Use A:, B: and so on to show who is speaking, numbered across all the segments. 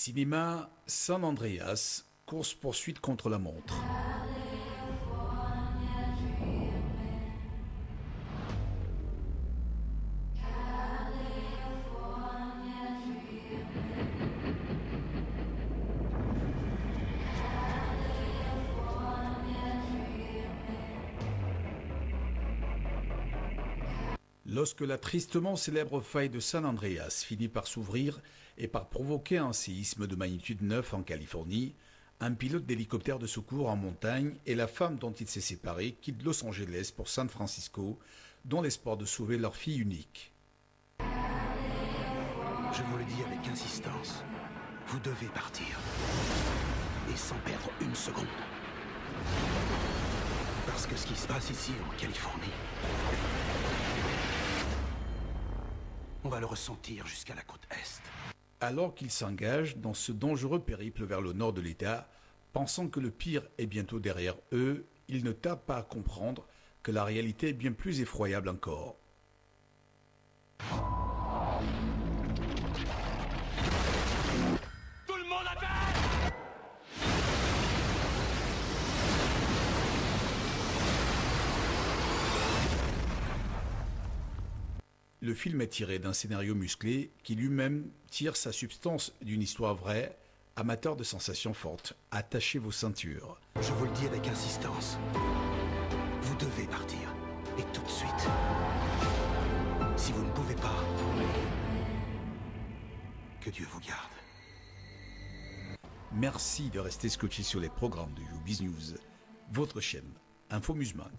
A: Cinéma San Andreas, course-poursuite contre la montre. Lorsque la tristement célèbre faille de San Andreas finit par s'ouvrir et par provoquer un séisme de magnitude 9 en Californie, un pilote d'hélicoptère de secours en montagne et la femme dont il s'est séparé quittent Los Angeles pour San Francisco, dans l'espoir de sauver leur fille unique.
B: Je vous le dis avec insistance, vous devez partir. Et sans perdre une seconde. Parce que ce qui se passe ici en Californie, on va le ressentir jusqu'à la côte Est.
A: Alors qu'il s'engage dans ce dangereux périple vers le nord de l'État, pensant que le pire est bientôt derrière eux, ils ne tardent pas à comprendre que la réalité est bien plus effroyable encore.
C: Tout le monde à terre!
A: Le film est tiré d'un scénario musclé qui lui-même tire sa substance d'une histoire vraie. Amateurs de sensations fortes, attachez vos ceintures.
B: Je vous le dis avec insistance, vous devez partir. Et tout de suite. Si vous ne pouvez pas, que Dieu vous garde.
A: Merci de rester scotché sur les programmes de YouBiz News, votre chaîne Infomusement.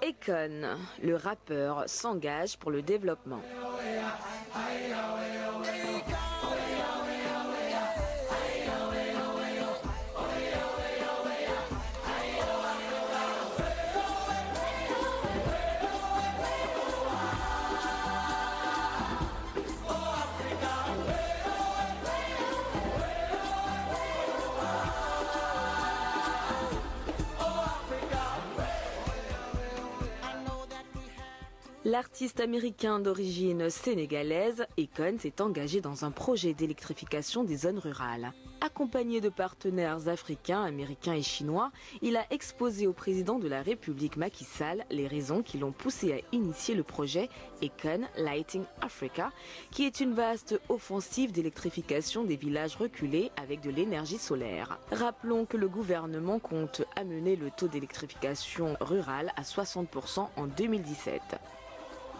D: Akon, le rappeur, s'engage pour le développement. L'artiste américain d'origine sénégalaise, Akon, s'est engagé dans un projet d'électrification des zones rurales. Accompagné de partenaires africains, américains et chinois, il a exposé au président de la République Macky Sall les raisons qui l'ont poussé à initier le projet Akon Lighting Africa, qui est une vaste offensive d'électrification des villages reculés avec de l'énergie solaire. Rappelons que le gouvernement compte amener le taux d'électrification rurale à 60% en 2017.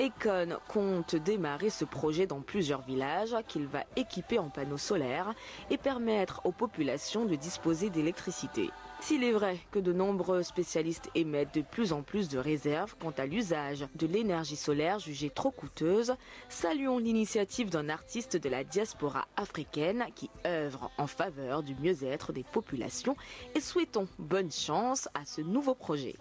D: Akon compte démarrer ce projet dans plusieurs villages qu'il va équiper en panneaux solaires et permettre aux populations de disposer d'électricité. S'il est vrai que de nombreux spécialistes émettent de plus en plus de réserves quant à l'usage de l'énergie solaire jugée trop coûteuse, saluons l'initiative d'un artiste de la diaspora africaine qui œuvre en faveur du mieux-être des populations et souhaitons bonne chance à ce nouveau projet.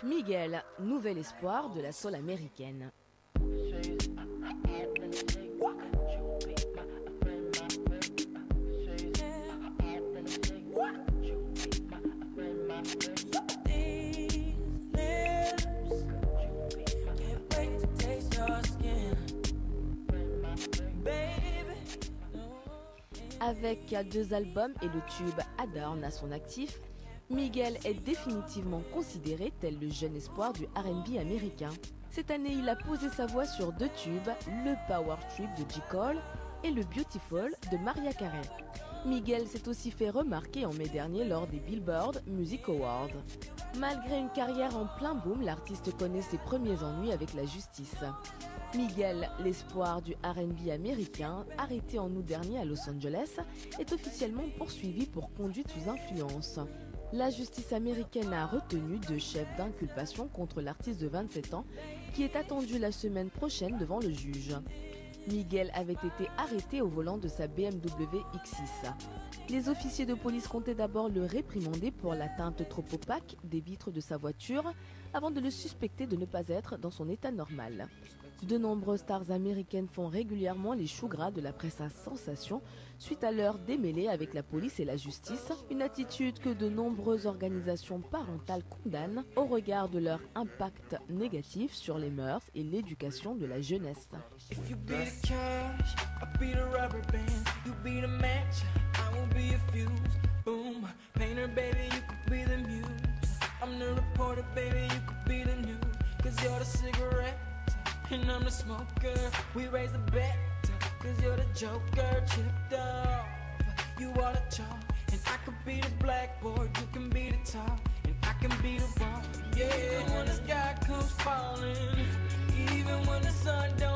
D: Miguel, nouvel espoir de la soul américaine. Avec 2 albums et le tube Adorn à son actif, Miguel est définitivement considéré tel le jeune espoir du R&B américain. Cette année, il a posé sa voix sur 2 tubes, le Power Trip de J. Cole et le Beautiful de Mariah Carey. Miguel s'est aussi fait remarquer en mai dernier lors des Billboard Music Awards. Malgré une carrière en plein boom, l'artiste connaît ses premiers ennuis avec la justice. Miguel, l'espoir du R&B américain, arrêté en août dernier à Los Angeles, est officiellement poursuivi pour conduite sous influence. La justice américaine a retenu 2 chefs d'inculpation contre l'artiste de 27 ans qui est attendu la semaine prochaine devant le juge. Miguel avait été arrêté au volant de sa BMW X6. Les officiers de police comptaient d'abord le réprimander pour l'atteinte trop opaque des vitres de sa voiture avant de le suspecter de ne pas être dans son état normal. De nombreuses stars américaines font régulièrement les choux gras de la presse à sensation suite à leur démêlés avec la police et la justice, une attitude que de nombreuses organisations parentales condamnent au regard de leur impact négatif sur les mœurs et l'éducation de la jeunesse.
C: And I'm the smoker, we raise the bet, cause you're the joker, chipped off. You are the chalk, and I could be the blackboard, you can be the top, and I can be the wall. Yeah, even when the sky comes falling, even when the sun doesn't